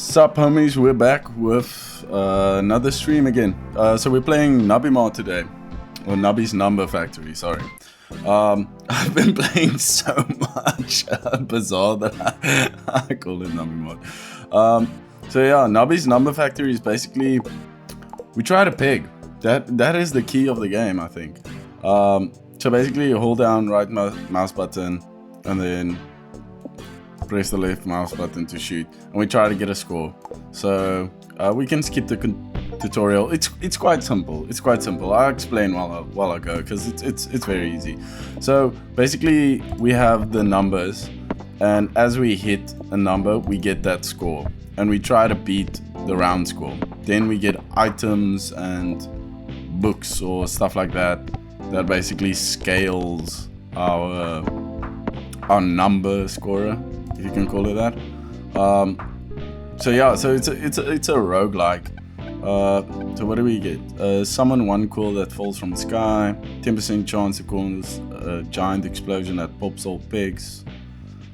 Sup homies, we're back with another stream again. So we're playing Nubby mod today. Or Nubby's Number Factory, sorry. I've been playing so much Bizarre that I call it Nubby mod. So yeah, Nubby's Number Factory is basically, we try to pig. That is the key of the game, I think. So basically you hold down right mouse button and then press the left mouse button to shoot, and we try to get a score. So we can skip the tutorial. It's quite simple. It's quite simple. I'll explain while I go, because it's very easy. So basically we have the numbers, and as we hit a number we get that score, and we try to beat the round score. Then we get items and books or stuff like that basically scales our number scorer, if you can call it that. So yeah, so it's a roguelike. So what do we get? Summon one coil that falls from the sky, 10% chance to cause a giant explosion that pops all pigs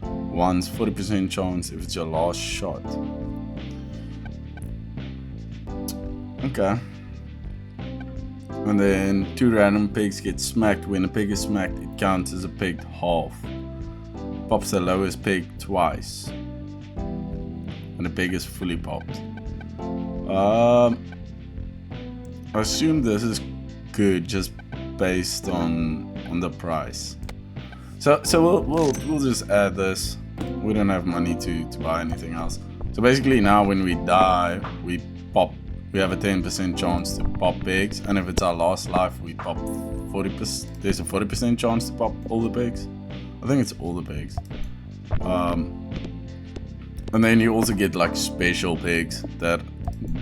once, 40% chance if it's your last shot. Okay. And then 2 random pigs get smacked. When a pig is smacked, it counts as a pigged half. Pops the lowest pig twice, and the pig is fully popped. I assume this is good just based on the price. So we'll just add this. We don't have money to buy anything else. So basically now when we die, we have a 10% chance to pop pigs, and if it's our last life, we pop 40%. There's a 40% chance to pop all the pigs. I think it's all the pigs. And then you also get like special pigs that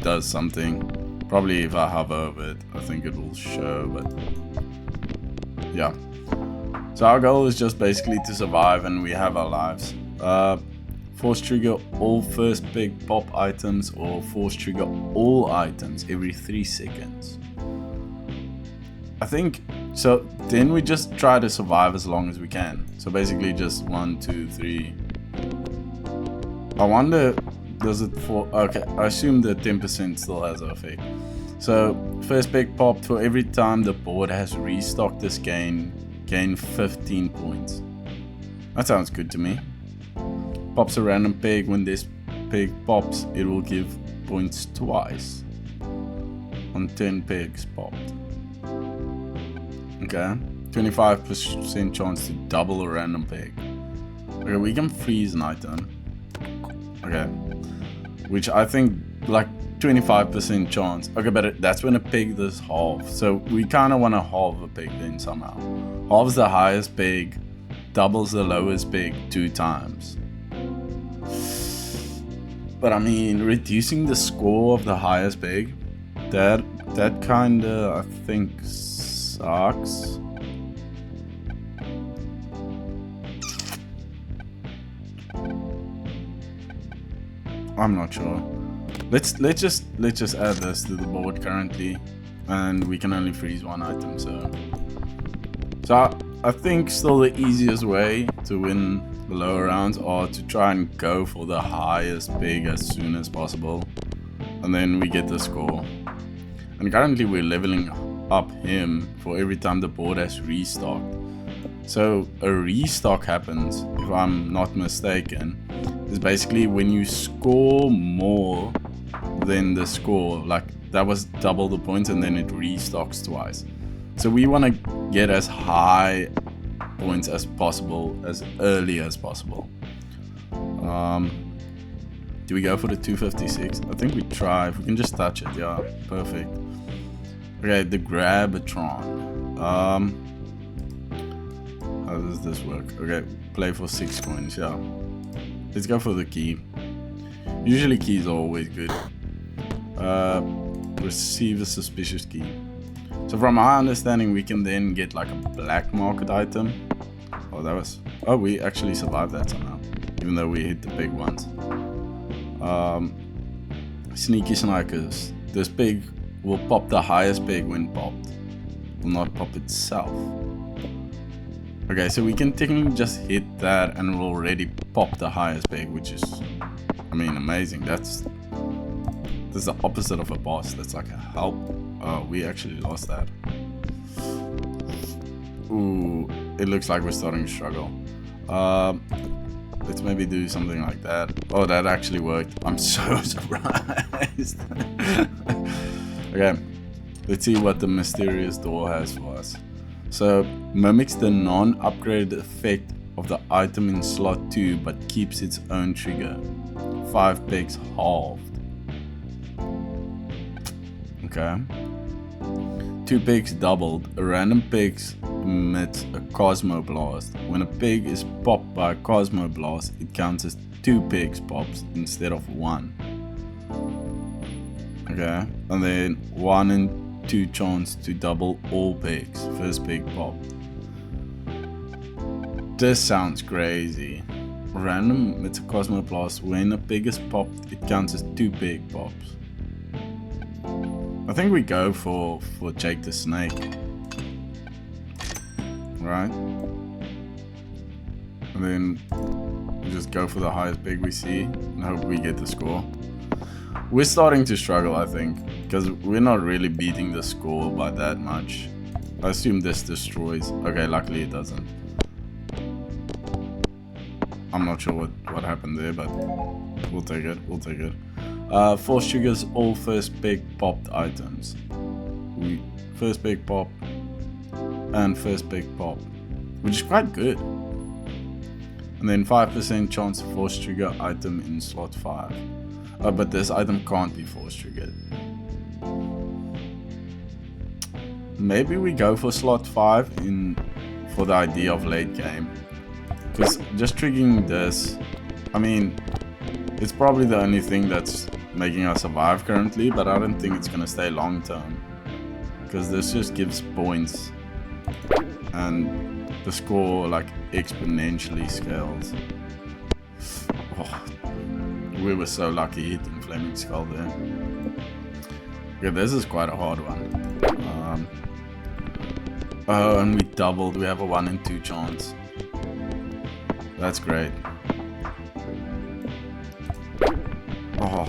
does something. Probably if I hover over it, I think it will show, but yeah. So our goal is just basically to survive, and we have our lives. Force trigger all first pig pop items, or force trigger all items every 3 seconds. I think so. Then we just try to survive as long as we can. So basically just 1, 2, 3. I wonder, does it for, okay, I assume that 10% still has an effect. So first pig popped, for every time the board has restocked this gain 15 points. That sounds good to me. Pops a random pig. When this pig pops, it will give points twice on 10 pigs popped. Okay, 25% chance to double a random pig. Okay, we can freeze an item. Okay, which I think like 25% chance. Okay, but that's when a pig is half. So we kind of want to halve a pig then somehow. Halves the highest pig, doubles the lowest pig 2 times. But I mean, reducing the score of the highest pig, that kinda, I think, sucks. I'm not sure. Let's just add this to the board currently, and we can only freeze 1 item. So I think still the easiest way to win the lower rounds are to try and go for the highest pig as soon as possible, and then we get the score. And currently we're leveling up him for every time the board has restocked. So a restock happens, if I'm not mistaken, is basically when you score more than the score, like that was double the points, and then it restocks twice. So we want to get as high points as possible, as early as possible. Do we go for the 256? I think we try. If we can just touch it, yeah, perfect. Okay, the Grabatron. How does this work? Okay, play for 6 coins, yeah. Let's go for the key. Usually keys are always good. Receive a suspicious key. So from my understanding, we can then get like a black market item. Oh, we actually survived that somehow, even though we hit the big ones. Sneaky snipers. This pig will pop the highest pig when popped. Will not pop itself. Okay, so we can technically just hit that and we'll already pop the highest pig, which is, I mean, amazing. That's This is the opposite of a boss. That's like a help. Oh, we actually lost that. Ooh, it looks like we're starting to struggle. Let's maybe do something like that. Oh, that actually worked. I'm so surprised. Okay, let's see what the mysterious door has for us. So, mimics the non-upgraded effect of the item in slot 2 but keeps its own trigger. 5 pegs halved. Okay. 2 pegs doubled. A random peg emits a Cosmo Blast. When a peg is popped by a Cosmo Blast, it counts as 2 pegs pops instead of 1. Okay. And then 1 in 2 chance to double all pegs. First peg pop. This sounds crazy. Random emits a Cosmo Blast. When a peg is popped, it counts as 2 peg pops. I think we go for Jake the Snake. Right? And then we just go for the highest peg we see and hope we get the score. We're starting to struggle, I think, because we're not really beating the score by that much. I assume this destroys. Okay, luckily it doesn't. I'm not sure what happened there, but we'll take it. We'll take it. Force triggers all first peg popped items. First peg pop and first peg pop, which is quite good. And then 5% chance to force trigger item in slot 5. But this item can't be force triggered. Maybe we go for slot 5 for the idea of late game. Because just triggering this, I mean, it's probably the only thing that's making us survive currently, but I don't think it's gonna stay long term. Because this just gives points and the score like exponentially scales. Oh, we were so lucky hitting Flaming Skull there. Okay, this is quite a hard one. Oh, and we doubled. We have a 1 in 2 chance. That's great. Oh,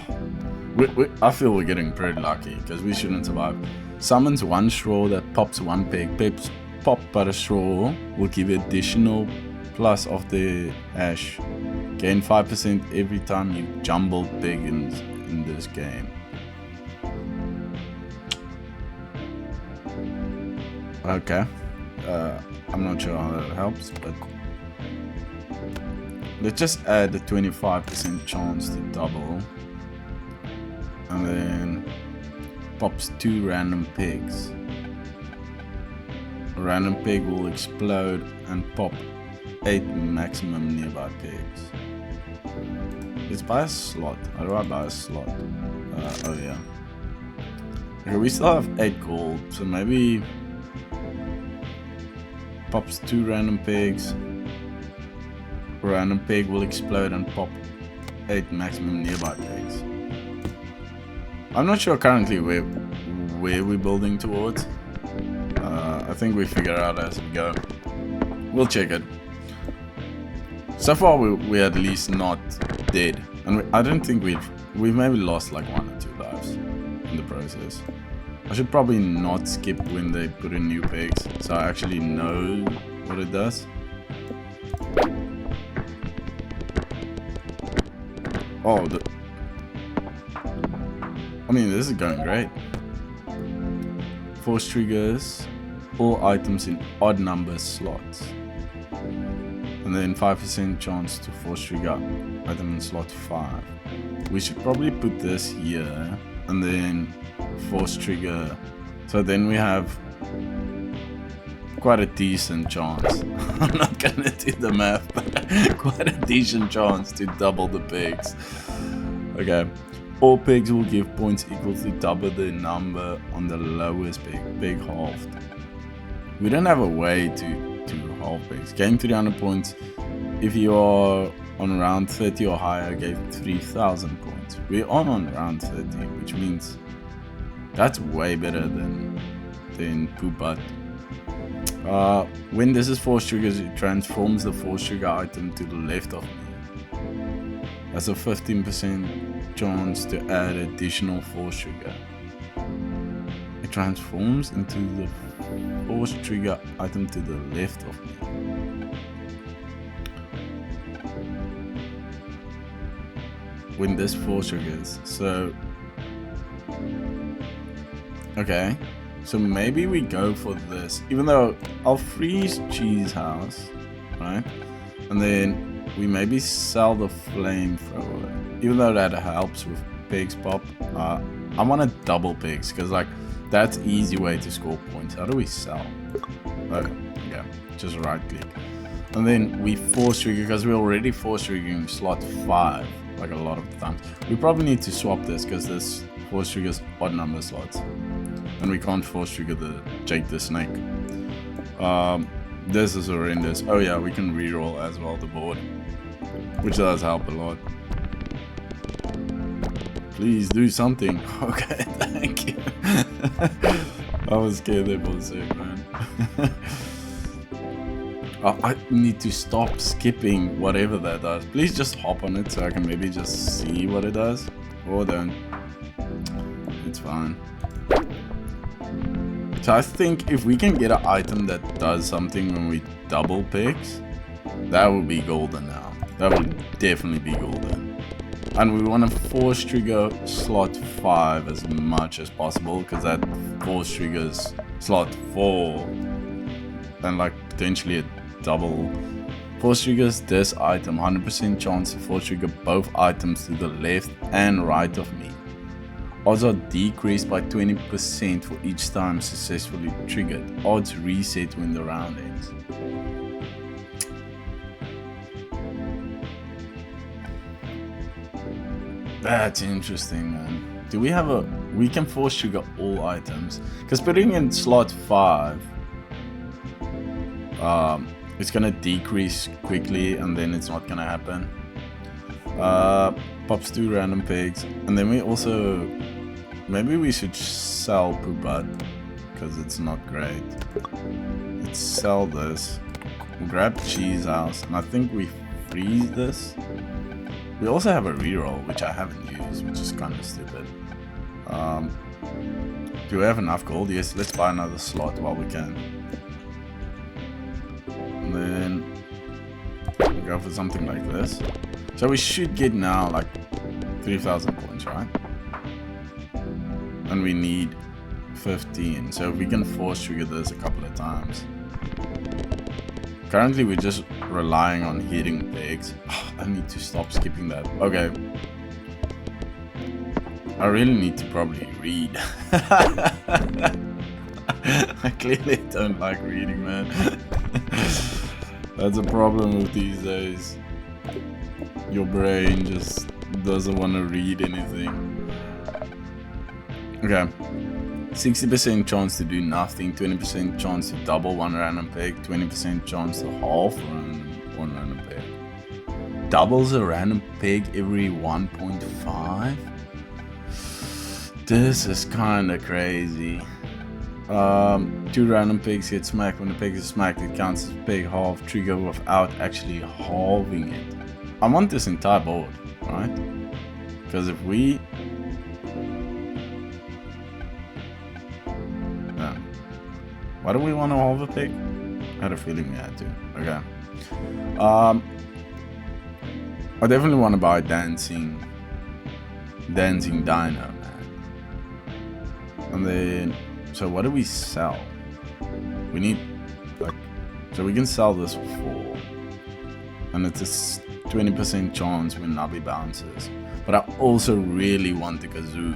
I feel we're getting pretty lucky because we shouldn't survive. Summons 1 straw that pops 1 peg. Pegs pop but a straw will give you additional plus of the ash. Gain 5% every time you jumble peg in this game. Okay. I'm not sure how that helps, but let's just add the 25% chance to double. And then pops 2 random pegs. A random peg will explode and pop 8 maximum nearby pegs. Let's buy a slot. How do I buy a slot? Oh yeah. Okay, we still have 8 gold, so maybe pops 2 random pegs. A random peg will explode and pop 8 maximum nearby pegs. I'm not sure currently where we're building towards. I think we figure out as we go. We'll check it. So far we're at least not dead, and I don't think we've maybe lost like 1 or 2 lives in the process. I should probably not skip when they put in new pegs, so I actually know what it does. Oh, I mean, this is going great. Force triggers all items in odd number slots. And then 5% chance to force trigger item in slot 5. We should probably put this here and then force trigger. So then we have quite a decent chance. I'm not gonna do the math, but quite a decent chance to double the pigs. Okay. All pigs will give points equal to double the number on the lowest pig halved. We don't have a way to halve pigs. Gain 300 points if you are on round 30 or higher. Gave 3,000 points. We're on round 30, which means that's way better than Poop Butt. When this is force triggers, it transforms the force trigger item to the left of me. That's a 15% chance to add additional force trigger. It transforms into the force trigger item to the left of me. When this force triggers, so okay, so maybe we go for this, even though I'll freeze Cheese House, right? And then we maybe sell the flamethrower, even though that helps with pigs pop. I want to double pigs because like that's easy way to score points. How do we sell? Oh yeah, just right click, and then we force trigger because we're already force triggering slot 5 like a lot of the times. We probably need to swap this because this force triggers odd number slots, and we can't force trigger the Jake the Snake. This is horrendous. Oh yeah, we can reroll as well the board, which does help a lot. Please do something. Okay, thank you. I was scared there for a sec, man. I need to stop skipping whatever that does. Please just hop on it so I can maybe just see what it does. Or don't. It's fine. So I think if we can get an item that does something when we double picks, that would be golden now. That would definitely be golden. And we want to force trigger slot 5 as much as possible because that force triggers slot 4 and like potentially a double. Force triggers this item, 100% chance to force trigger both items to the left and right of me. Odds are decreased by 20% for each time successfully triggered. Odds reset when the round ends. That's interesting, man. Do we have a... We can force trigger all items. Because putting in slot 5... it's gonna decrease quickly and then it's not gonna happen. Pops 2 random pigs. And then we also... Maybe we should sell Pubat. Because it's not great. Let's sell this. We'll grab Cheese House. And I think we freeze this. We also have a reroll, which I haven't used, which is kind of stupid. Do we have enough gold? Yes, let's buy another slot while we can. And then we'll go for something like this. So we should get now like 3,000 points, right? And we need 15. So we can force trigger this a couple of times. Currently we're just relying on hitting pigs. I need to stop skipping that. Okay. I really need to probably read. I clearly don't like reading, man. That's a problem with these days. Your brain just doesn't want to read anything. Okay. 60% chance to do nothing, 20% chance to double one random pig, 20% chance to half one random pig. Doubles a random pig every 1.5? This is kinda crazy. 2 random pigs get smacked. When the pig is smacked, it counts as pig half trigger without actually halving it. I want this entire board, right? Because if we... Yeah. Why do we want to halve a pig? I had a feeling we had to. Okay. I definitely want to buy Dancing Dino, man. And then, so what do we sell? We need, like, so we can sell this for 4. And it's a 20% chance when Nubby bounces. But I also really want the Kazoo.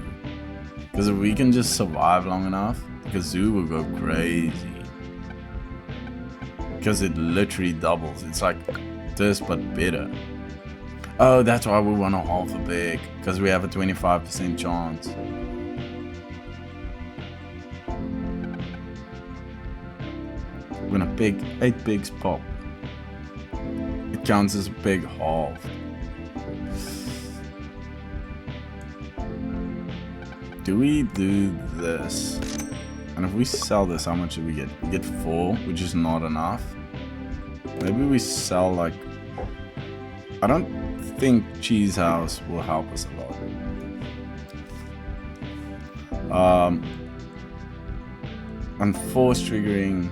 Because if we can just survive long enough, the Kazoo will go crazy. Because it literally doubles. It's like this, but better. Oh, that's why we want to halve a pig. Because we have a 25% chance. When a pig, 8 pigs pop, it counts as a pig halved. Do we do this? And if we sell this, how much do we get? We get 4, which is not enough. Maybe we sell like... I don't think Cheese House will help us a lot. And force triggering,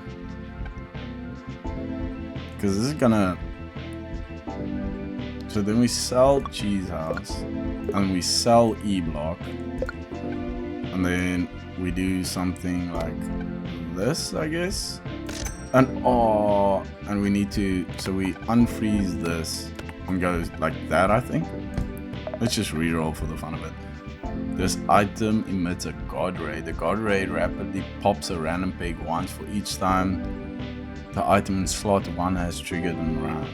because this is gonna. So then we sell cheese house, and we sell E-block, and then we do something like this, I guess. And we need to, so we unfreeze this and go like that, I think. Let's just reroll for the fun of it. This item emits a god ray. The god ray rapidly pops a random pig once for each time the item in slot 1 has triggered in the round.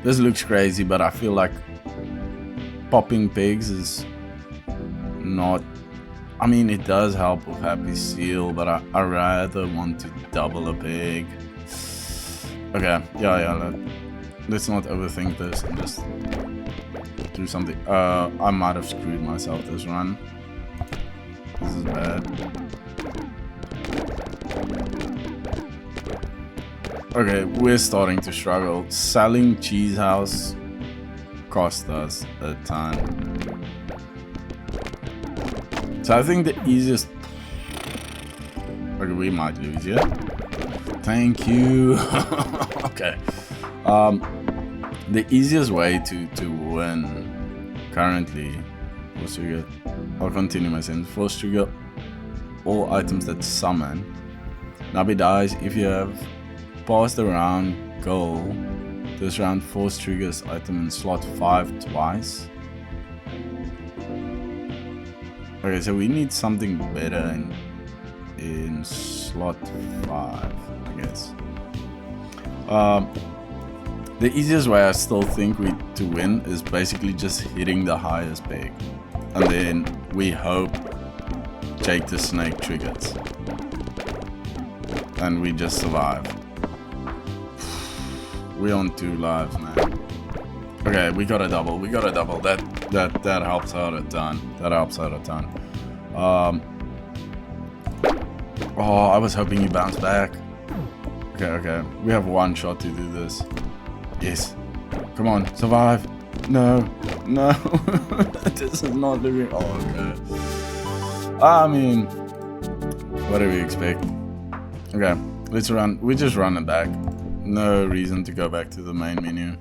This looks crazy, but I feel like popping pigs is not. I mean, it does help with Happy Seal, but I rather want to double a pig. Okay, yeah. Let's not overthink this and just do something. I might have screwed myself this run. This is bad. Okay, we're starting to struggle. Selling Cheese House cost us a ton. So I think the easiest. Okay, we might lose, yeah? Thank you. Okay. The easiest way to win currently. Force trigger. I'll continue my sentence. Force trigger all items that summon. Nubby dies if you have passed the round goal. This round force triggers item in slot 5 twice. Okay, so we need something better in slot 5, I guess. The easiest way I still think to win is basically just hitting the highest peg, and then we hope Jake the Snake triggers, and we just survive. We're on 2 lives, man. Okay, we got a double. That helps out a ton. Oh, I was hoping you bounce back. Okay. We have 1 shot to do this. Yes. Come on, survive. No. This is not looking. Oh, okay. I mean, what do we expect? Okay, let's run. We just run it back. No reason to go back to the main menu.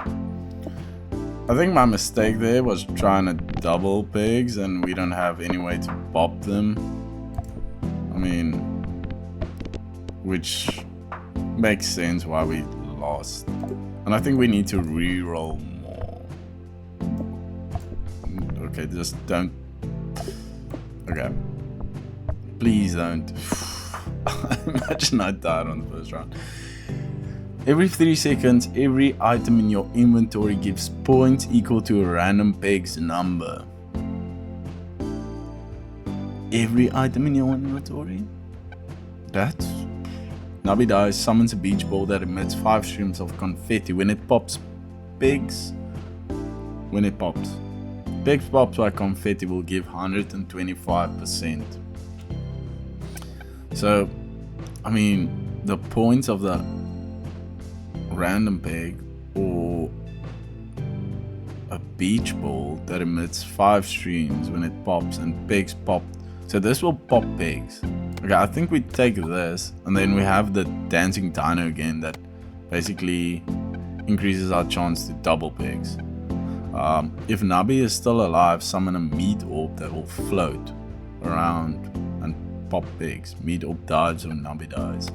I think my mistake there was trying to double pigs and we don't have any way to pop them. I mean, which makes sense why we lost. And I think we need to re-roll more. Okay, just don't. Okay. Please don't. Imagine I died on the first round. Every 3 seconds, every item in your inventory gives points equal to a random pig's number. Every item in your inventory? That's... Nubby dies, summons a beach ball that emits 5 streams of confetti. When it pops, pigs... When it pops. Pigs pops by confetti will give 125%. So, I mean, the points of the random pig or a beach ball that emits 5 streams when it pops and pigs pop. So this will pop pigs. Okay, I think we take this and then we have the dancing dino again that basically increases our chance to double pigs. If Nubby is still alive, summon a meat orb that will float around and pop pigs. Meat orb dies when Nubby dies.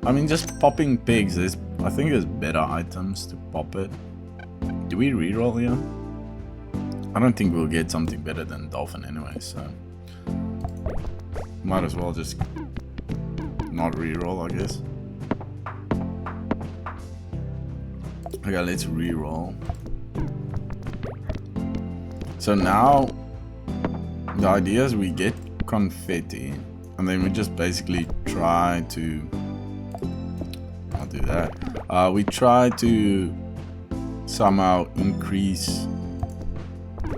I mean, just popping pigs, I think there's better items to pop it. Do we reroll here? I don't think we'll get something better than Dolphin anyway, so... Might as well just not reroll, I guess. Okay, let's reroll. So now, the idea is we get confetti, and then we just basically try to... I'll do that. We try to somehow increase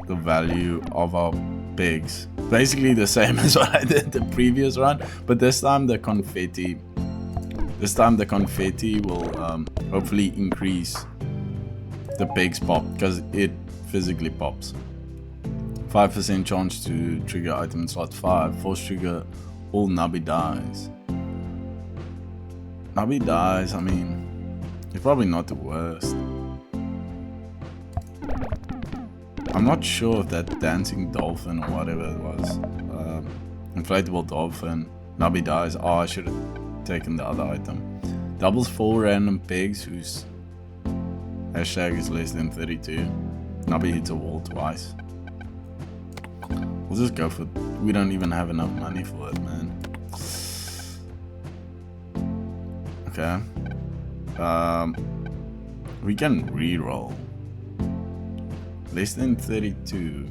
the value of our pigs. Basically the same as what I did the previous run, but this time the confetti will hopefully increase the pigs pop, because it physically pops. 5% chance to trigger item in slot 5. Force trigger all Nubby dies. Nubby dies, I mean, it's probably not the worst. I'm not sure if that dancing dolphin or whatever it was. Inflatable dolphin. Nubby dies. Oh, I should have taken the other item. Doubles 4 random pigs whose hashtag is less than 32. Nubby hits a wall twice. We'll just go for it. We don't even have enough money for it, man. Okay. We can reroll. Less than 32.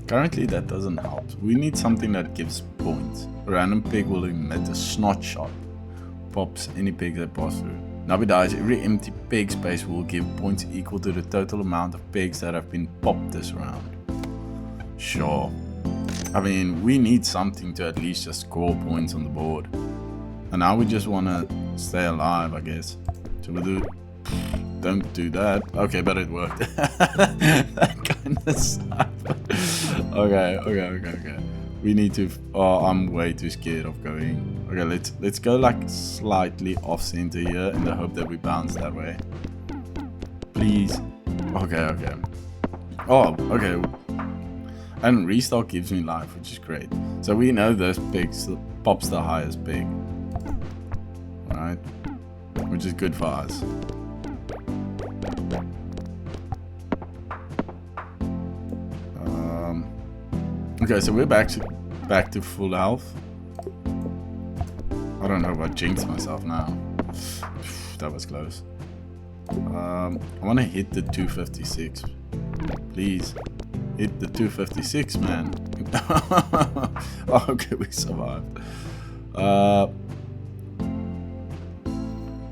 Currently that doesn't help. We need something that gives points. A random pig will emit a snot shot. Pops any pigs that pass through. Nubby dies. Every empty pig space will give points equal to the total amount of pigs that have been popped this round. Sure. I mean, we need something to at least just score points on the board. And now we just want to stay alive, I guess. So we'll do... Don't do that. Okay, but it worked. That kind of sucked. Okay. We need to... Oh, I'm way too scared of going. Okay, let's go like slightly off center here in the hope that we bounce that way. Please. Okay. Oh, okay. And restock gives me life, which is great. So we know this pig pops the highest pig. Alright. Which is good for us. Okay, so we're back to full health. I don't know if I jinxed myself now. That was close. I want to hit the 256. Please. Hit the 256, man. Oh, okay, we survived.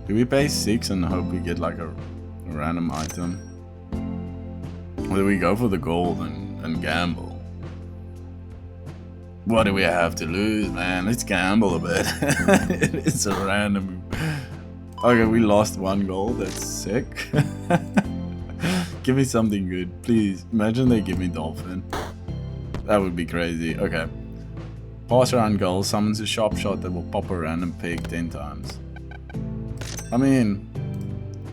Do we pay 6 and hope we get like a random item? Or do we go for the gold and gamble? What do we have to lose, man? Let's gamble a bit. It's a random... Okay, we lost 1 gold. That's sick. Give me something good, please. Imagine they give me dolphin. That would be crazy. Okay. Pass around goal summons a sharp shot that will pop a random pig 10 times. I mean,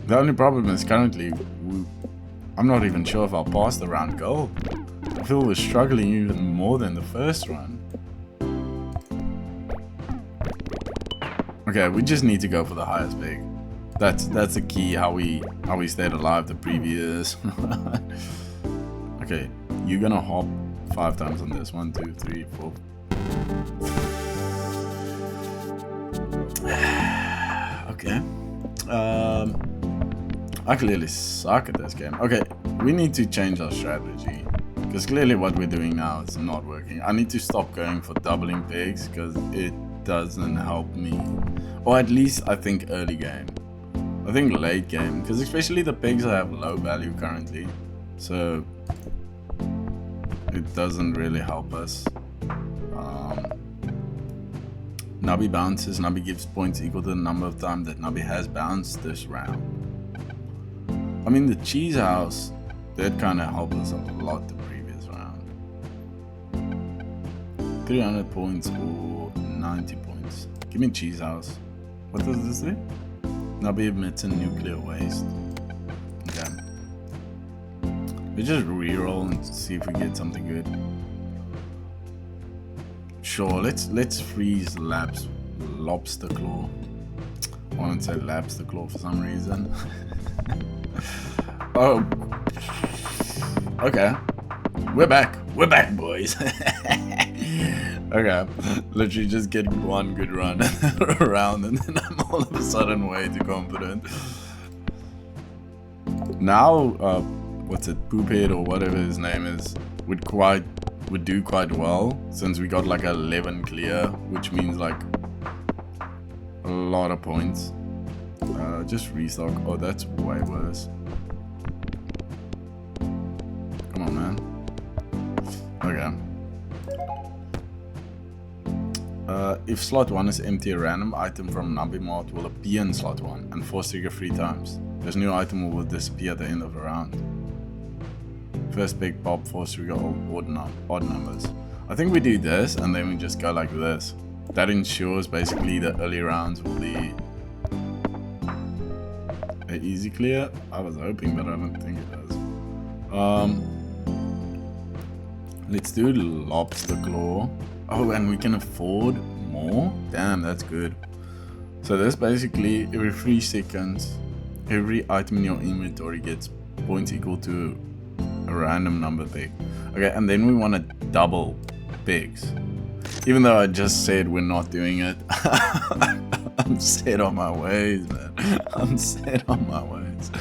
the only problem is currently I'm not even sure if I'll pass the round goal. I feel we're struggling even more than the first run. Okay, we just need to go for the highest pig. That's the key how we stayed alive the previous. Okay, you're gonna hop 5 times on this. 1, 2, 3, 4. Okay. I clearly suck at this game. Okay, we need to change our strategy. Because clearly what we're doing now is not working. I need to stop going for doubling pigs because it doesn't help me. Or at least I think early game. I think late game. Because especially the pigs I have low value currently. So it doesn't really help us. Nubby bounces. Nubby gives points equal to the number of times that Nubby has bounced this round. I mean, the cheese house did kind of help us a lot the previous round. 300 points or 90 points. Give me cheese house. What does this do? Nubby emits a nuclear waste. Okay. We just reroll and see if we get something good. Sure, let's freeze lobster claw. I wanted to say lobster claw for some reason. Oh. Okay. We're back, boys. Okay. Literally just get 1 good run around and then I'm all of a sudden way too confident. Now, what's it, Poophead or whatever his name is, would do quite well since we got like 11 clear, which means like a lot of points. Just restock. Oh, that's way worse. Come on, man. Okay. If slot 1 is empty, a random item from Nubby Mart will appear in slot 1 and force trigger 3 times. This new item will disappear at the end of the round. First big pop, force trigger, odd numbers. I think we do this and then we just go like this. That ensures basically the early rounds will be an easy clear. I was hoping, but I don't think it does. Let's do lobster claw. Oh, and we can afford more? Damn, that's good. So this basically, every 3 seconds, every item in your inventory gets points equal to a random number pig. Okay, and then we want to double pigs. Even though I just said we're not doing it. I'm set on my ways, man. I'm set on my ways.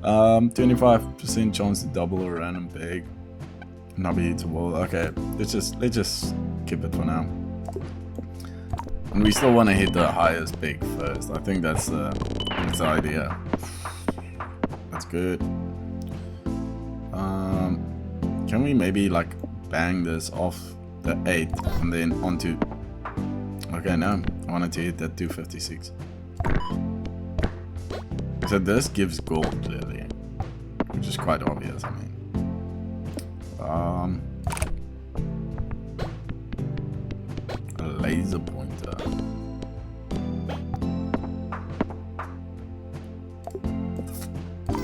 25% chance to double a random pig. Nubby eats a wall. Okay, let's just keep it for now. And we still want to hit the highest pig first. I think that's the idea. That's good. Can we maybe like bang this off the 8 and then onto... Okay, no, I wanted to hit that 256. So this gives gold clearly, which is quite obvious, I mean. A laser pointer.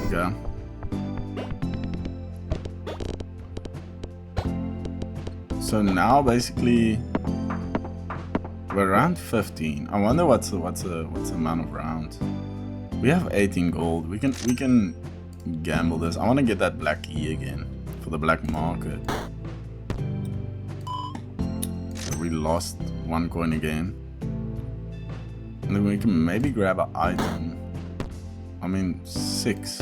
Okay. So now basically we're around 15. I wonder what's the amount of rounds. We have 18 gold. We can gamble this. I want to get that black key again for the black market. So we lost 1 coin again. And then we can maybe grab an item. I mean 6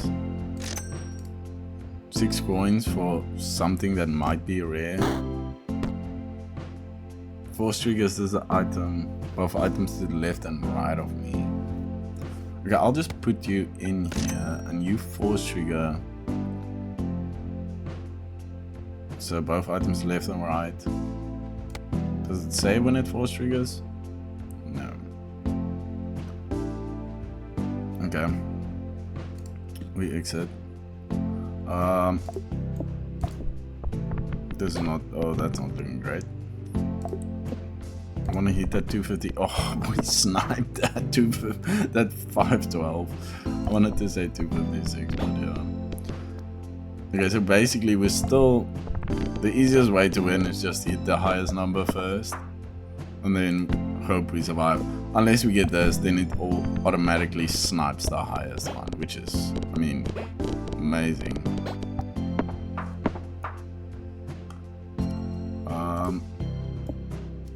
coins for something that might be rare. Force triggers is an item, both items to the left and right of me. Okay, I'll just put you in here and you force trigger. So both items left and right. Does it say when it force triggers? No. Okay. We exit. This is not, oh, that's not looking great. I want to hit that 250. Oh, we sniped that 250. That 512. I wanted to say 256, but yeah. Okay, so basically we're still... The easiest way to win is just hit the highest number first. And then hope we survive. Unless we get this, then it all automatically snipes the highest one. Which is, I mean, amazing.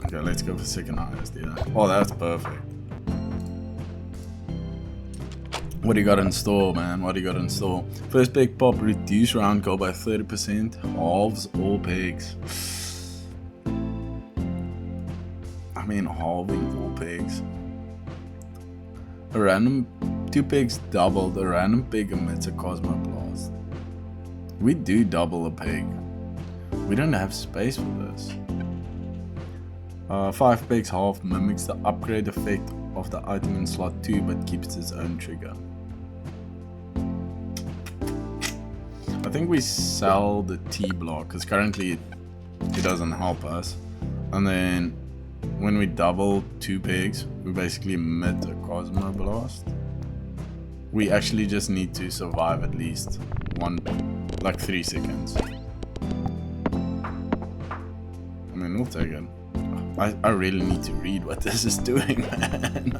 Okay, let's go for second highest, yeah. Oh, that's perfect. What do you got in store, man? What do you got in store? First big pop, reduce round goal by 30%. Halves all pigs. I mean, halving all pigs. A random 2 pigs doubled. A random pig emits a Cosmo Blast. We do double a pig. We don't have space for this. 5 pigs half mimics the upgrade effect of the item in slot 2 but keeps its own trigger. I think we sell the T block because currently it doesn't help us. And then when we double 2 pigs, we basically emit a Cosmo Blast. We actually just need to survive at least 3 seconds. I mean, we'll take it. I really need to read what this is doing, man.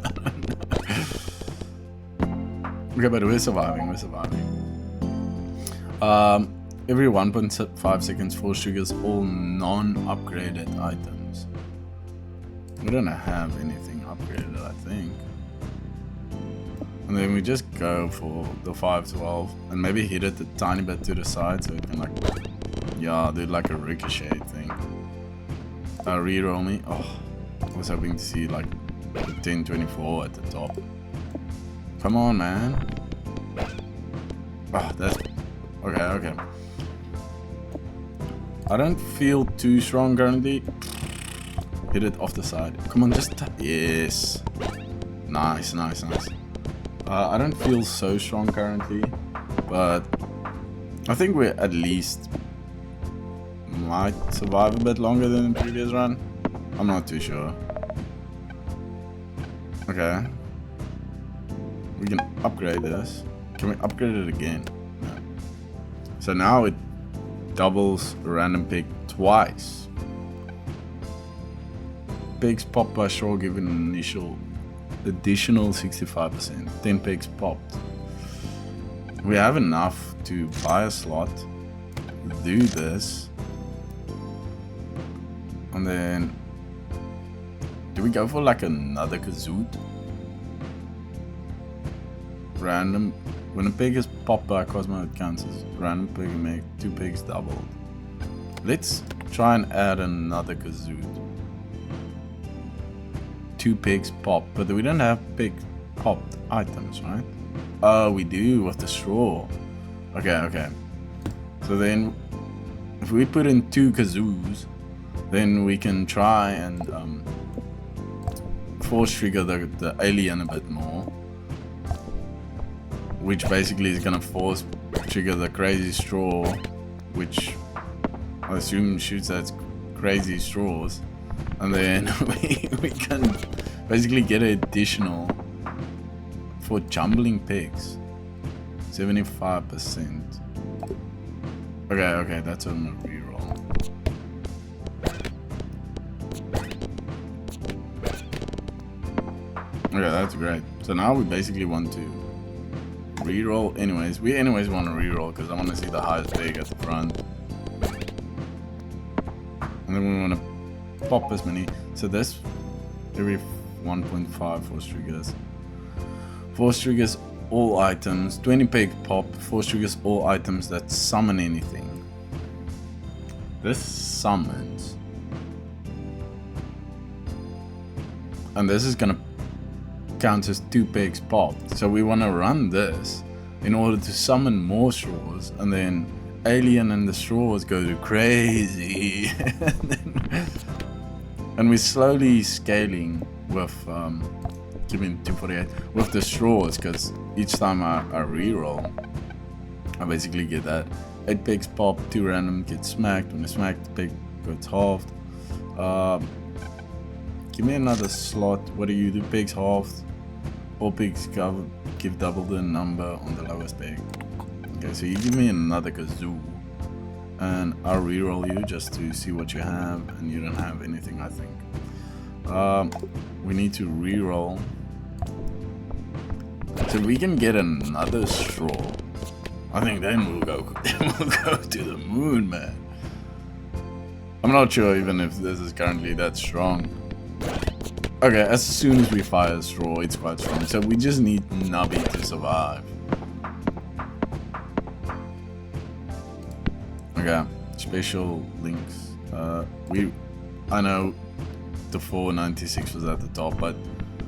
Okay, but we're surviving, Every 1.5 seconds force triggers all non-upgraded items. We don't have anything upgraded, I think. And then we just go for the 512 and maybe hit it a tiny bit to the side so it can do like a ricochet thing. Reroll me. Oh, I was hoping to see like the 1024 at the top. Come on, man. Oh, that's okay. I don't feel too strong currently. Hit it off the side. Come on, just yes. Nice. I don't feel so strong currently, but I think we at least might survive a bit longer than the previous run. I'm not too sure. Okay. We can upgrade this. Can we upgrade it again? No. So now it doubles a random pig twice. Pigs popped by straw give an initial additional 65%. 10 pigs popped. We have enough to buy a slot, do this, and then do we go for like another kazoot? Random. When a pig is popped by a Cosmo, it counts as random pig and make 2 pigs doubled. Let's try and add another kazoot. 2 pigs popped, but we don't have pig popped items, right? Oh, we do with the straw. Okay. So then, if we put in 2 kazoos, then we can try and force trigger the alien a bit more. Which basically is gonna force trigger the crazy straw, which I assume shoots at crazy straws, and then we can basically get an additional for jumbling pigs, 75%. Okay, that's on a reroll. Okay, that's great. So now we basically want to reroll anyways. We anyways want to reroll because I want to see the highest pig at the front. And then we want to pop as many. So this every 1.5 force triggers. Force triggers all items. 20 pig pop. Force triggers all items that summon anything. This summons. And this is gonna count as 2 pigs popped. So we want to run this in order to summon more straws, and then alien and the straws go to crazy. And we're slowly scaling with giving 248 with the straws, because each time I reroll, I basically get that 8 pigs pop, 2 random get smacked. When I smack, the pig gets halved. Give me another slot. What do you do? Pigs halved. All pigs give double the number on the lowest pig. Okay, so you give me another kazoo, and I'll reroll you just to see what you have, and you don't have anything, I think. We need to reroll so we can get another straw. I think then we'll go to the moon, man. I'm not sure even if this is currently that strong. Okay, as soon as we fire a straw, it's quite strong. So we just need Nubby to survive. Okay, special links. I know the 496 was at the top, but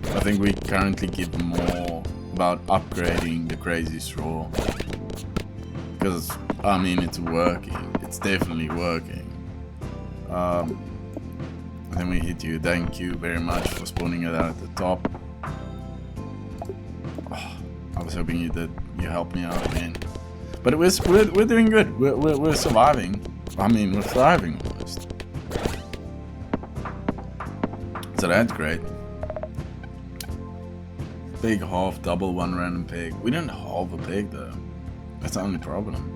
I think we currently give more about upgrading the crazy straw. Because, I mean, it's working. It's definitely working. And then we hit you. Thank you very much for spawning it out at the top. Oh, I was hoping you helped me out again. But we're doing good. We're surviving. I mean, we're thriving almost. So that's great. Pig half, double, 1 random pig. We didn't halve a pig though. That's the only problem.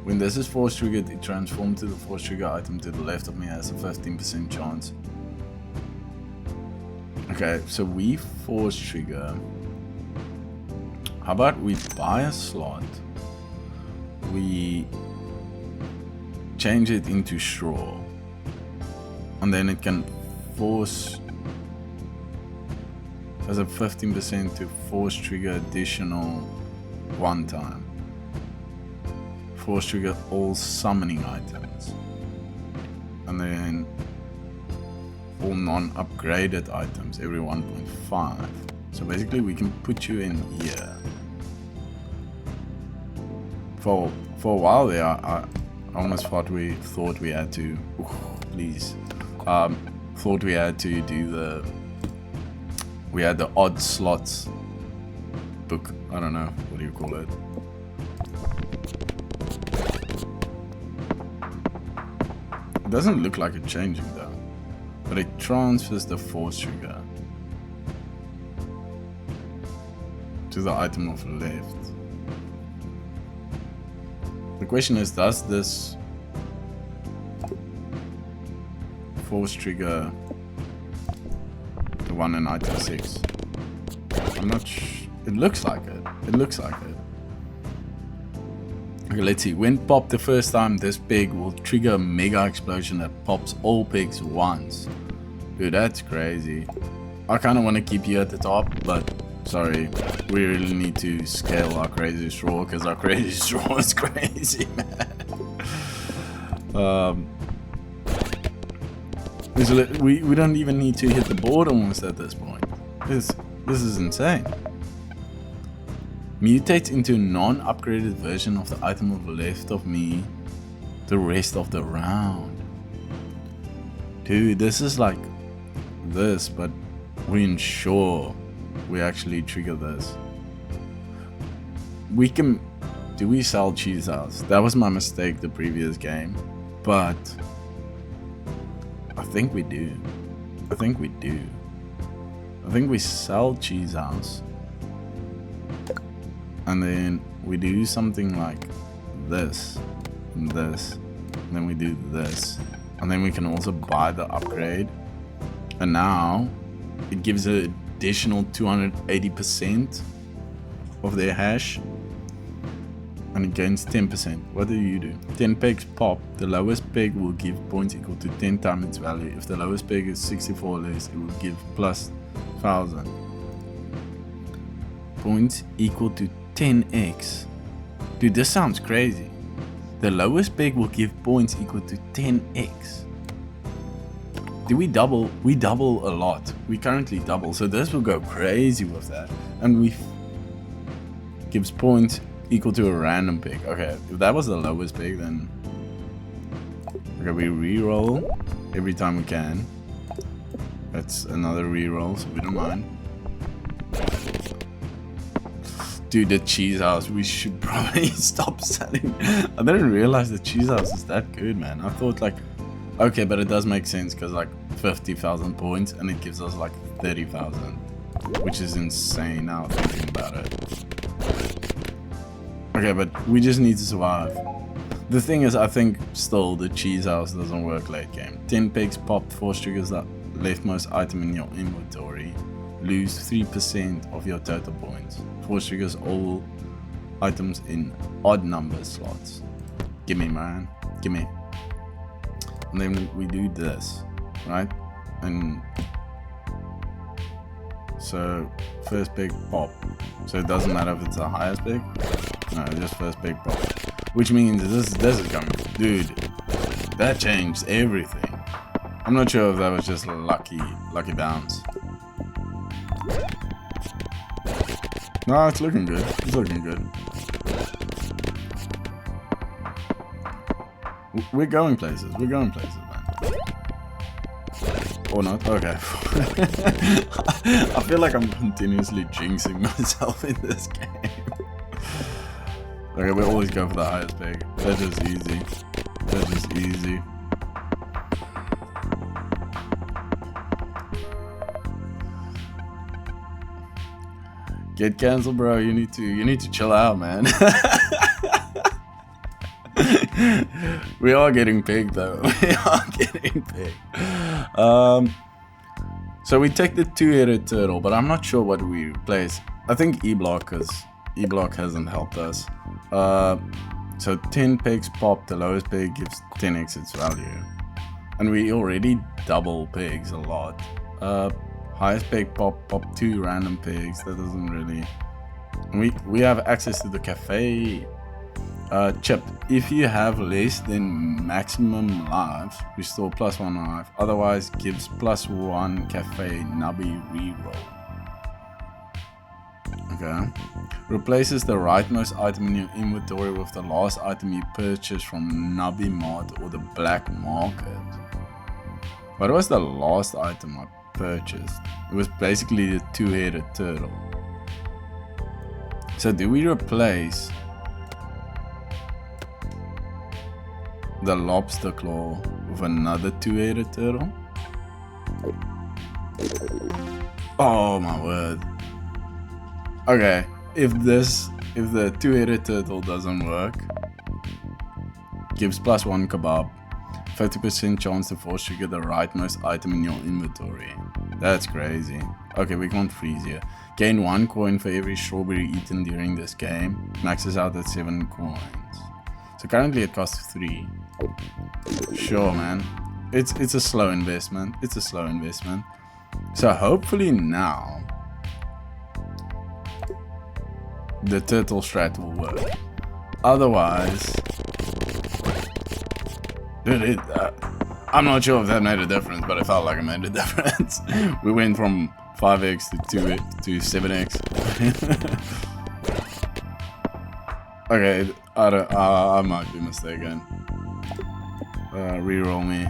When this is force triggered, it transforms to the force trigger item to the left of me, has a 15% chance. Okay, so we force trigger. How about we buy a slot, we change it into straw, and then it can force as a 15% to force trigger additional 1 time. Force trigger all summoning items, and then all non-upgraded items every 1.5. So basically we can put you in here. For a while there, I almost thought we had to, thought we had to do we had the odd slots book. I don't know. What do you call it? It doesn't look like it's changing though. But it transfers the force trigger to the item of left. The question is, does this force trigger the one in item 6? I'm not it looks like it. It looks like it. Okay, let's see. When popped the first time, this pig will trigger a mega explosion that pops all pigs once. Dude, that's crazy. I kind of want to keep you at the top, but sorry, we really need to scale our crazy straw because our crazy straw is crazy, man. We don't even need to hit the board almost at this point. This is insane. Mutates into a non-upgraded version of the item of left of me the rest of the round. Dude, this is like this, but we ensure we actually trigger this. We can... Do we sell cheese house? That was my mistake the previous game, but I think we do. I think we do. I think we sell cheese house. And then we do something like this, and this, and then we do this. And then we can also buy the upgrade. And now it gives an additional 280% of their hash. And it gains 10%. What do you do? 10 pegs pop. The lowest peg will give points equal to 10 times its value. If the lowest peg is 64 or less, it will give plus 1000. Points equal to 10x. Dude, this sounds crazy. The lowest peg will give points equal to 10x. Do we double? We double a lot. We currently double, so this will go crazy with that. And we gives points equal to a random peg. Okay, if that was the lowest peg, then okay, we re-roll every time we can. That's another re-roll, so we don't mind. Dude, the cheese house, we should probably stop selling. I didn't realize the cheese house is that good, man. I thought like, okay, but it does make sense because like 50,000 points and it gives us like 30,000, which is insane now thinking about it. Okay, but we just need to survive. The thing is, I think still the cheese house doesn't work late game. 10 pigs popped, force triggers that leftmost item in your inventory. Lose 3% of your total points. Force triggers all items in odd number slots. Gimme, man. Gimme. And then we do this, right? And so first pig pop. So it doesn't matter if it's the highest pig. No, just first pig pop. Which means this is coming. Dude, that changed everything. I'm not sure if that was just lucky bounce. No, it's looking good. It's looking good. We're going places. We're going places, man. Or not? Okay. I feel like I'm continuously jinxing myself in this game. Okay, we always go for the highest peg. That's just easy. That's just easy. Get cancelled, bro. You need to chill out, man. We are getting pegged though. We are getting pegged. So we take the two-headed turtle, but I'm not sure what we replace. I think E-block, because E-block hasn't helped us. So 10 pegs pop, the lowest peg gives 10x its value. And we already double pegs a lot. Highest peg pop 2 random pegs. That doesn't really... We have access to the cafe chip. If you have less than maximum lives, restore +1 life. Otherwise gives +1 cafe Nubby reroll. Okay. Replaces the rightmost item in your inventory with the last item you purchased from Nubby Mart or the black market. What was the last item I purchased? It was basically the two-headed turtle. So do we replace the lobster claw with another two-headed turtle? Oh my word. Okay, if the two-headed turtle doesn't work, gives +1 kebab, 50% chance to force trigger the rightmost item in your inventory. That's crazy. Okay, we can't freeze here. Gain 1 coin for every strawberry eaten during this game. Maxes out at 7 coins. So currently it costs 3. Sure, man. It's a slow investment. It's a slow investment. So hopefully now the turtle strat will work. Otherwise, dude, I'm not sure if that made a difference, but it felt like it made a difference. We went from 5x to 7x. Okay, I might be mistaken. Reroll me.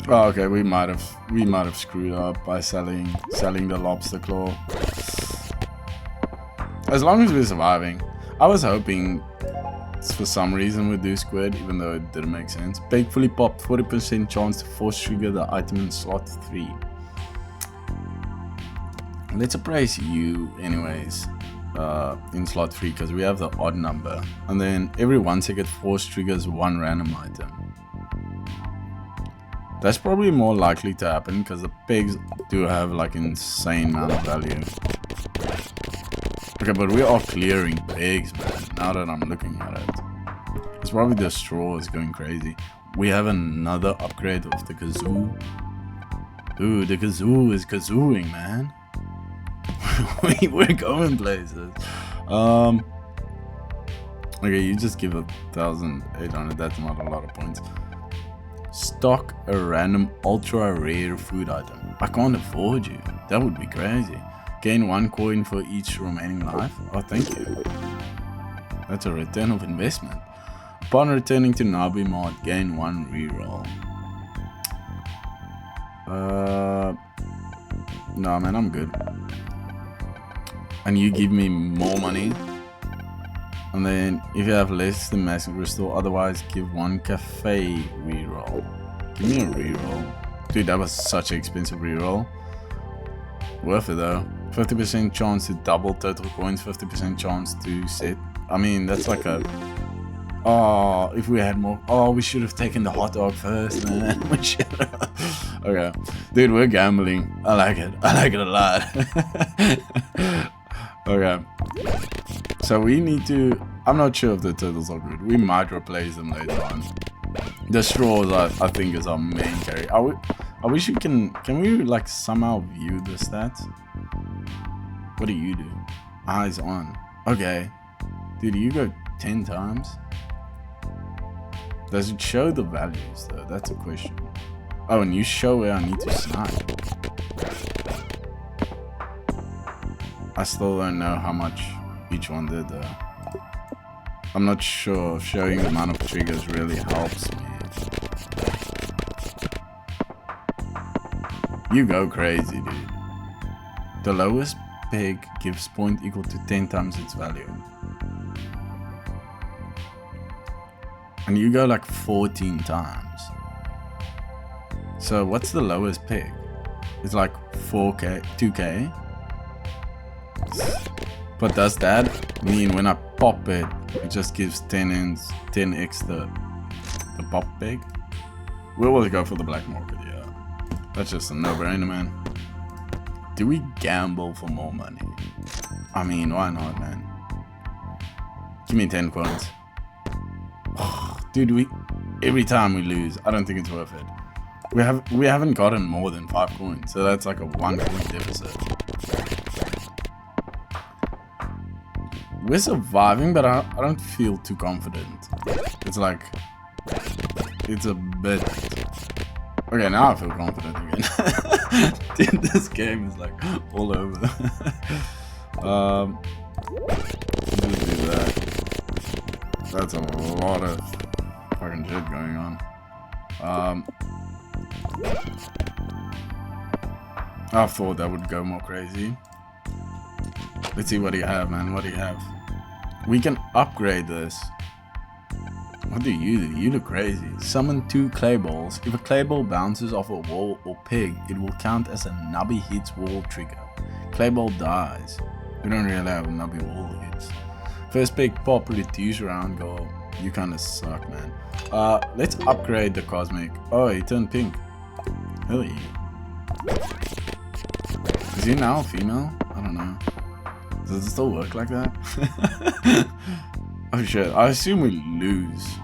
Oh, okay, we might have screwed up by selling the lobster claw. As long as we're surviving. I was hoping for some reason we'd do squid, even though it didn't make sense. Bake fully popped, 40% chance to force trigger the item in slot 3. Let's appraise you anyways in slot 3 because we have the odd number. And then every 1 second force triggers 1 random item. That's probably more likely to happen because the pigs do have like insane amount of value. Okay, but we are clearing pigs, man, now that I'm looking at it. It's probably the straw is going crazy. We have another upgrade of the kazoo. Dude, the kazoo is kazooing, man. We're going places. Okay, you just give 1,800. That's not a lot of points. Stock a random ultra rare food item. I can't afford you. That would be crazy. Gain 1 coin for each remaining life. Oh, thank you. That's a return of investment. Upon returning to Nubby mod, gain 1 reroll. No, man, I'm good. And you give me more money. And then if you have less, then massive restore. Otherwise, give 1 cafe reroll. Give me a reroll. Dude, that was such an expensive reroll. Worth it though. 50% chance to double total coins, 50% chance to set. I mean, that's like a... Oh, if we had more... Oh, we should have taken the hot dog first, man. We should have. Okay. Dude, we're gambling. I like it. I like it a lot. Okay. So we need to... I'm not sure if the turtles are good. We might replace them later on. The straws, I think, is our main carry. I wish you can... Can we, like, somehow view the stats? What do you do? Eyes on. Okay. Dude, you go 10 times? Does it show the values, though? That's a question. Oh, and you show where I need to snipe. I still don't know how much each one did, though. I'm not sure if showing the amount of triggers really helps me. You go crazy, dude. The lowest peg gives point equal to 10 times its value. And you go like 14 times. So what's the lowest peg? It's like 4k, 2k. But does that mean when I pop it, it just gives 10x the pop peg? We will go for the black market, yeah. That's just a no-brainer, man. Do we gamble for more money? I mean, why not, man? Give me 10 coins. Dude, every time we lose, I don't think it's worth it. We haven't gotten more than 5 coins, so that's like a 1 coin deficit. We're surviving, but I don't feel too confident. It's like... It's a bit... Okay, now I feel confident again. Dude, this game is like all over. Just do that. That's a lot of fucking shit going on. I thought that would go more crazy. Let's see, what do you have, man? What do you have? We can upgrade this. What do? You look crazy. Summon 2 clay balls. If a clay ball bounces off a wall or peg, it will count as a Nubby hits wall trigger. Clay ball dies. We don't really have Nubby wall hits. First peg pop, reduce round goal. You kinda suck, man. Let's upgrade the cosmic. Oh, he turned pink. Hell yeah. Is he now female? I don't know. Does it still work like that? Oh shit, I assume we lose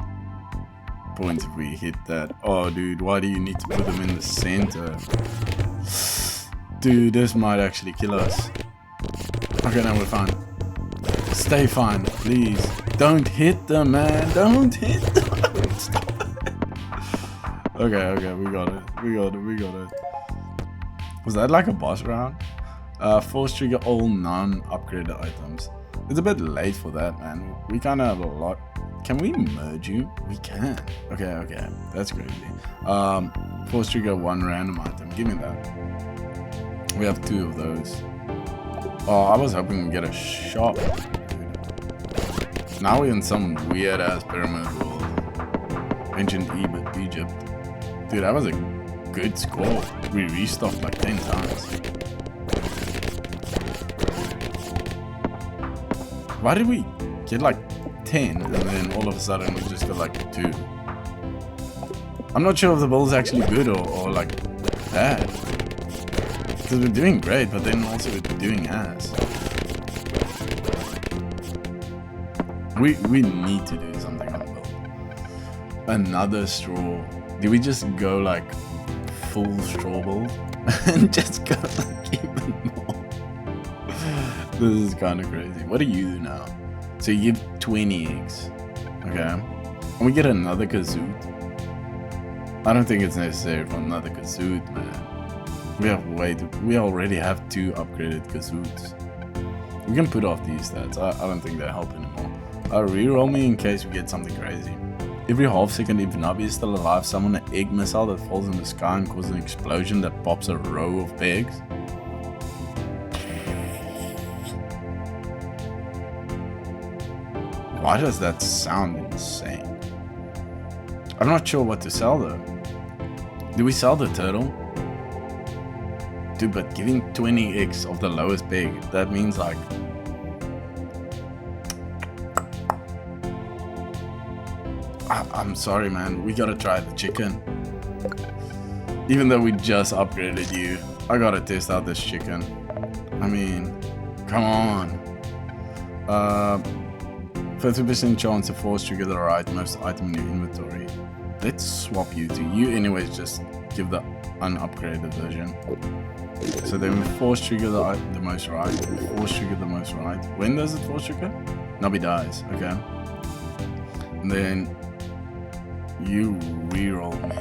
points if we hit that. Oh dude, why do you need to put them in the center? Dude, this might actually kill us. Okay, now we're fine. Stay fine, please. Don't hit them, man. Don't hit them. Stop it. Okay, we got it. Was that like a boss round? Force trigger all non-upgraded items. It's a bit late for that, man. We kind of have a lot. Can we merge you? We can. Okay. That's crazy. Force trigger 1 random item. Give me that. We have 2 of those. Oh, I was hoping we get a shop. Dude. Now we're in some weird ass pyramid world. Ancient Egypt. Dude, that was a good score. We restocked like 10 times. Why did we get like 10 and then all of a sudden we just got like 2? I'm not sure if the ball's actually good or like bad. Because we're doing great, but then also we're doing ass. We need to do something on the ball. Another straw. Did we just go like full straw ball? And just go like even more? This is kind of crazy. What do you do now? So you give 20 eggs. Okay. And we get another kazoot. I don't think it's necessary for another kazoot, man. We already have 2 upgraded kazoots. We can put off these stats. I don't think they help anymore. Reroll me in case we get something crazy. Every half second, if Nubby is still alive, summon an egg missile that falls in the sky and causes an explosion that pops a row of eggs. Why does that sound insane? I'm not sure what to sell though. Do we sell the turtle? Dude, but giving 20x of the lowest peg, that means like... I'm sorry, man. We gotta try the chicken. Even though we just upgraded you, I gotta test out this chicken. I mean, come on. 50% chance to force trigger the rightmost item in your inventory. Let's swap you to you. Anyways, just give the unupgraded version. So then we force trigger the most right. Force trigger the most right. When does it force trigger? Nubby dies. Okay. And then you reroll me.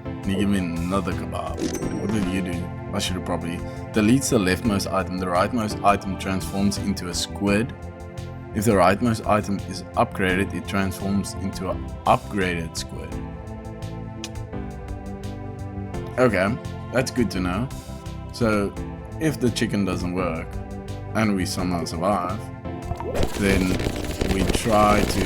And you give me another kebab. What did you do? I should have probably deletes the leftmost item. The rightmost item transforms into a squid. If the rightmost item is upgraded, it transforms into an upgraded squid. Okay, that's good to know. So, if the chicken doesn't work, and we somehow survive, then we try to...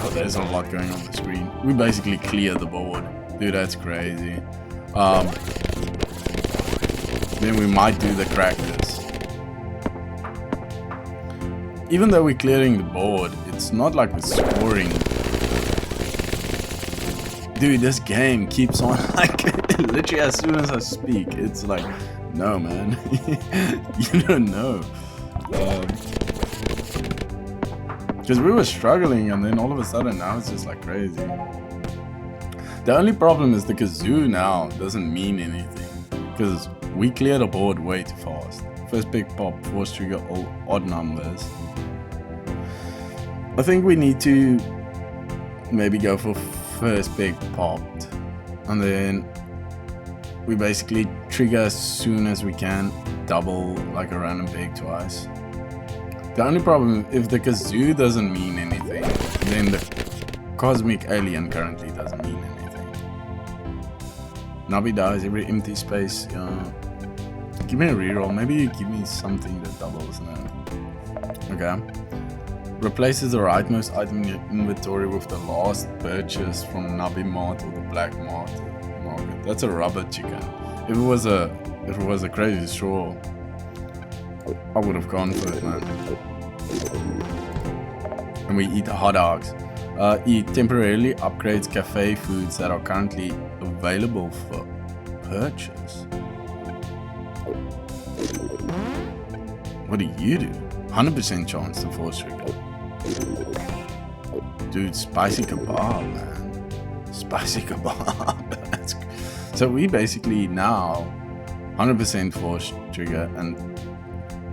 Oh, there's a lot going on the screen. We basically clear the board. Dude, that's crazy. Then we might do the crackers. Even though we're clearing the board, it's not like we're scoring. Dude, this game keeps on like literally as soon as I speak, it's like, no man, you don't know. Because we were struggling and then all of a sudden now it's just like crazy. The only problem is the kazoo now doesn't mean anything. Because we cleared the board way too fast. First big pop, force trigger all odd numbers. I think we need to maybe go for first big popped. And then we basically trigger as soon as we can, double like a random peg twice. The only problem, if the kazoo doesn't mean anything, then the cosmic alien currently doesn't mean anything. Nubby dies every empty space. Give me a reroll. Maybe you give me something that doubles now. Okay. Replaces the rightmost item in your inventory with the last purchase from Nubby Mart or the Black Market. That's a rubber chicken. If it was a crazy straw, I would have gone for it, man. And we eat hot dogs. Eat temporarily upgrades cafe foods that are currently available for purchase. What do you do? 100% chance to force trigger. Dude, spicy kebab, man. Spicy kebab. So we basically now 100% force trigger and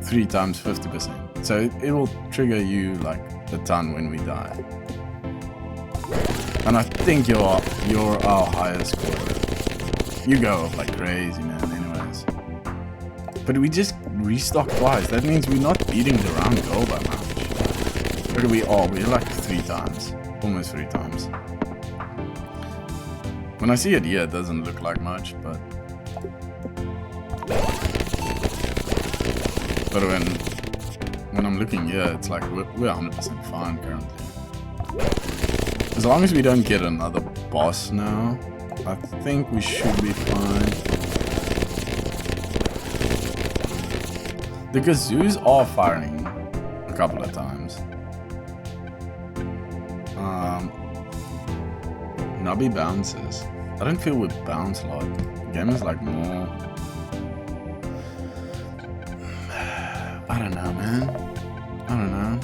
3 times 50%. So it will trigger you like a ton when we die. And I think you're our highest scorer. You go up like crazy, man, anyways. But we just restock twice. That means we're not beating the round goal by much. Look, we're like 3 times. Almost 3 times. When I see it here, it doesn't look like much, but when I'm looking here, it's like we're 100% fine currently. As long as we don't get another boss now, I think we should be fine. The kazoos are firing a couple of times. Nubby bounces. I don't feel we bounce a lot. The game is like more... I don't know, man. I don't know.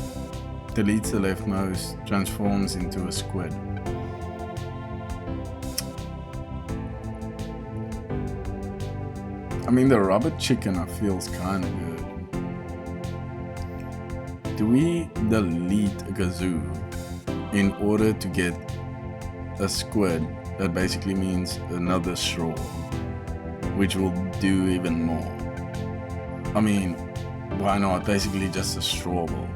Deletes the leftmost, transforms into a squid. I mean, the rubber chicken feels kind of good. Do we delete a kazoo in order to get a squid? That basically means another straw, which will do even more. I mean, why not? Basically just a straw ball.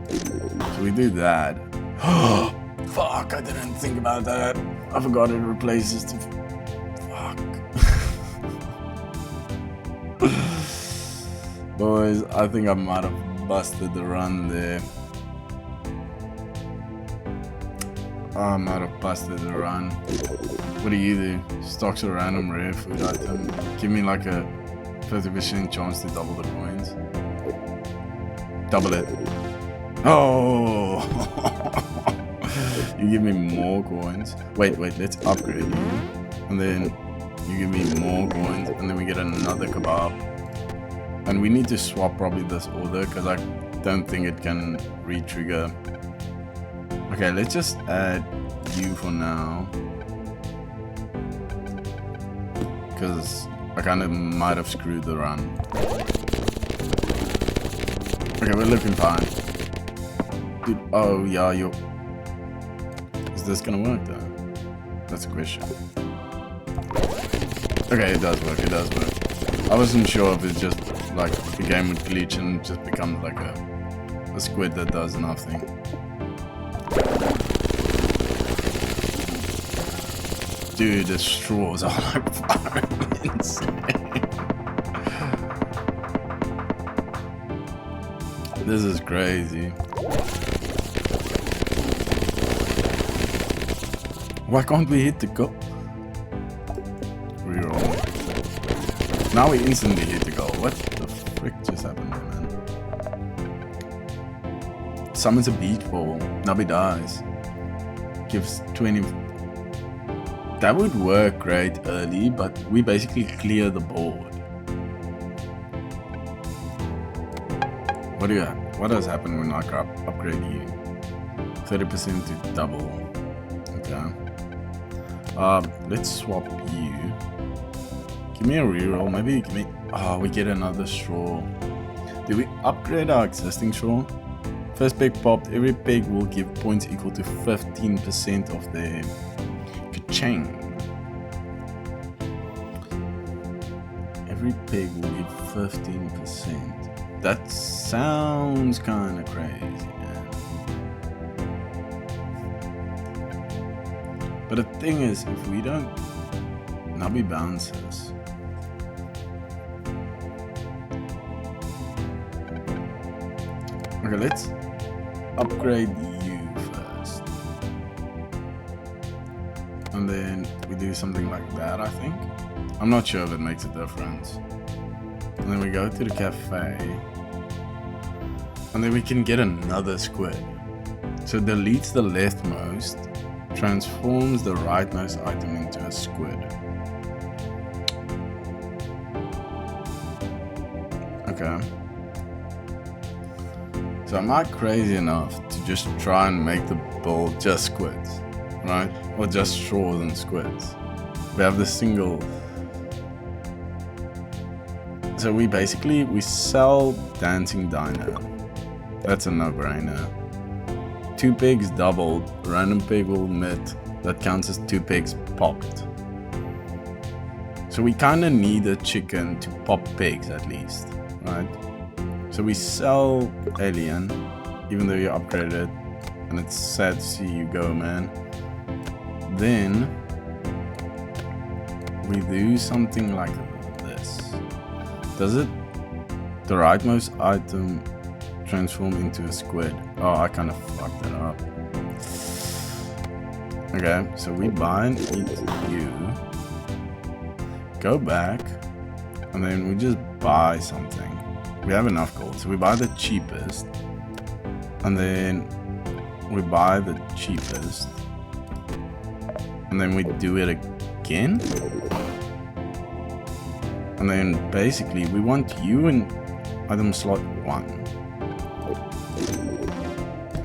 So we do that. Fuck, I didn't think about that. I forgot it replaces the... Fuck. Boys, I think I might have busted the run there. I might have busted the run. What do you do? Stocks a random rare food item. Give me like a 50% chance to double the coins. Double it. Oh! You give me more coins. Wait, let's upgrade you. And then you give me more coins. And then we get another kebab. And we need to swap probably this order because I don't think it can re-trigger. Okay, let's just add you for now. Because I kind of might have screwed the run. Okay, we're looking fine. Dude, oh yeah, is this gonna work though? That's a question. Okay, it does work, I wasn't sure if it's just like the game would glitch and just become like a squid that does nothing. Dude, the straws are like firing insane. This is crazy. Why can't we hit the goal? Reroll. Now we instantly hit the goal. What the frick just happened there, man? Summons a beach ball. Nubby dies. Gives 20... That would work great early, but we basically clear the board. What does happen when I upgrade you? 30% to double. Okay. Let's swap you. Give me a reroll. Maybe you give me... Oh, we get another straw. Did we upgrade our existing straw? First pig popped. Every pig will give points equal to 15% of their ka-ching. Every pig will give 15%. That sounds kind of crazy, man. But the thing is, if we don't... Nubby bounces. Okay, let's upgrade you first. And then we do something like that, I think. I'm not sure if it makes a difference. And then we go to the cafe. And then we can get another squid. So it deletes the leftmost, transforms the rightmost item into a squid. Okay. So am I crazy enough to just try and make the build just squids, right? Or just straws and squids? We have the single. So we sell dancing dino. That's a no-brainer. 2 pigs doubled, random pig will admit that counts as 2 pigs popped. So we kind of need a chicken to pop pigs at least, right? So we sell alien, even though you upgraded it, and it's sad to see you go, man. Then we do something like this. Does it, the rightmost item, transform into a squid? Oh, I kind of fucked that up. Okay, so we buy and eat you. Go back, and then we just buy something. We have enough gold, so we buy the cheapest, and then we buy the cheapest, and then we do it again, and then basically we want you in item slot 1,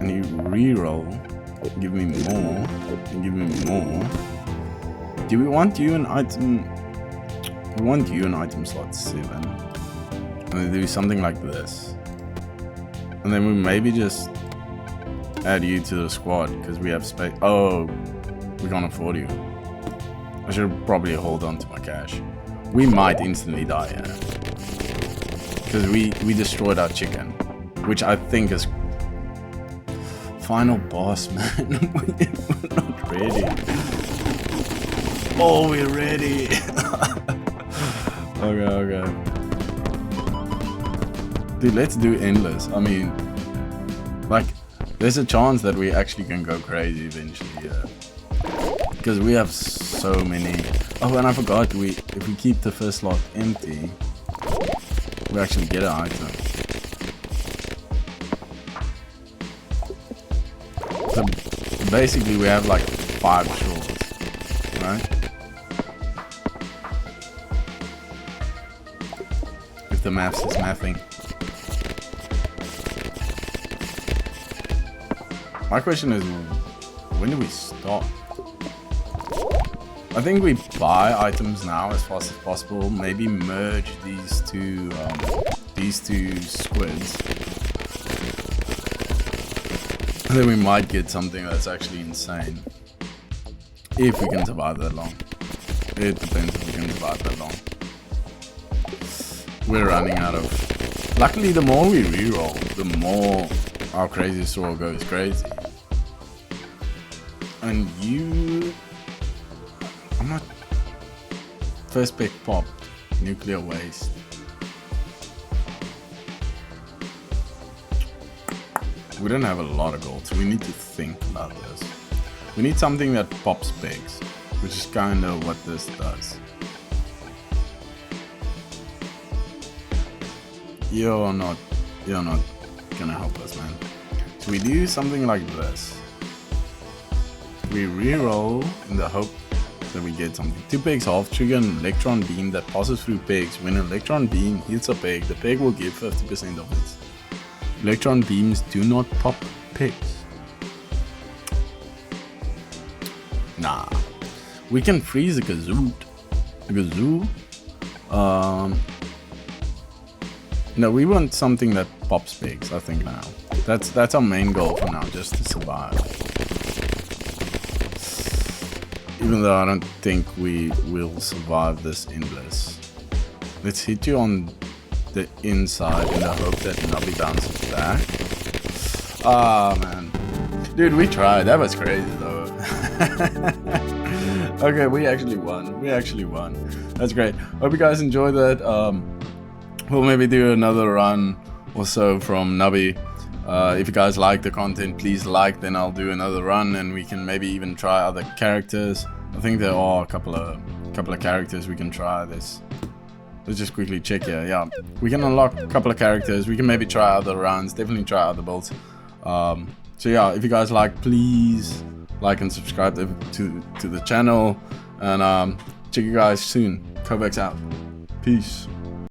and you re-roll, give me more, and give me more. Do we want you in item? We want you in item slot 7. And then do something like this. And then we maybe just add you to the squad because we have space. Oh, we can't afford you. I should probably hold on to my cash. We might instantly die here. Because we destroyed our chicken. Which I think is... Final boss, man. We're not ready. Oh, we're ready. Okay. Dude, let's do endless. I mean, like, there's a chance that we actually can go crazy eventually, yeah. Because we have so many. Oh, and I forgot, if we keep the first slot empty, we actually get an item. So basically, we have like 5 straws, right? If the maths is mathing. My question is, when do we stop? I think we buy items now as fast as possible. Maybe merge these two squids, and then we might get something that's actually insane. If we can survive that long. It depends if we can survive that long. We're running out of... Luckily, the more we reroll, the more our crazy straw goes crazy. And you... I'm not... First pick pop. Nuclear waste. We don't have a lot of gold, so we need to think about this. We need something that pops pigs, which is kind of what this does. You're not gonna help us, man. So we do something like this. We re-roll in the hope that we get something. 2 pigs half trigger an electron beam that passes through pigs. When an electron beam hits a pig, the pig will give 50% of its. Electron beams do not pop pigs. Nah. We can freeze a kazoo. No, we want something that pops pigs, I think now. That's our main goal for now, just to survive. Even though I don't think we will survive this endless. Let's hit you on the inside in the hope that Nubby bounces back. Ah, man. Dude, we tried. That was crazy, though. Okay, we actually won. That's great. Hope you guys enjoyed that. We'll maybe do another run or so from Nubby. If you guys like the content, please like, then I'll do another run and we can maybe even try other characters. I think there are a couple of characters we can try this. Let's just quickly check here. Yeah, we can unlock a couple of characters. We can maybe try other runs, definitely try other builds. So yeah, if you guys like, please like and subscribe to the channel, and check you guys soon. Kovacs out. Peace.